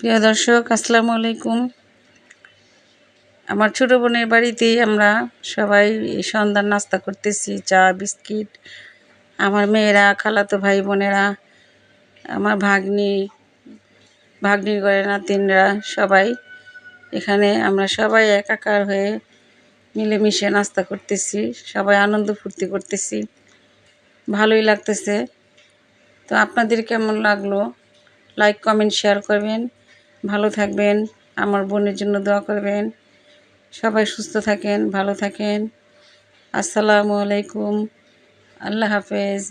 প্রিয় দর্শক, আসসালামু আলাইকুম। আমার ছোটো বোনের বাড়িতেই আমরা সবাই সন্ধ্যার নাস্তা করতেছি, চা বিস্কিট। আমার মেয়েরা, খালাতো ভাই বোনেরা, আমার ভাগ্নির ঘরে নাতিনরা সবাই এখানে আমরা সবাই একাকার হয়ে মিলেমিশে নাস্তা করতেছি, সবাই আনন্দ ফুর্তি করতেছি, ভালোই লাগতেছে। তো আপনাদের কেমন লাগলো? লাইক কমেন্ট শেয়ার করবেন, ভালো থাকবেন, আমার বোনের জন্য দোয়া করবেন। সবাই সুস্থ থাকেন, ভালো থাকেন। আসসালামু আলাইকুম, আল্লাহ হাফেজ।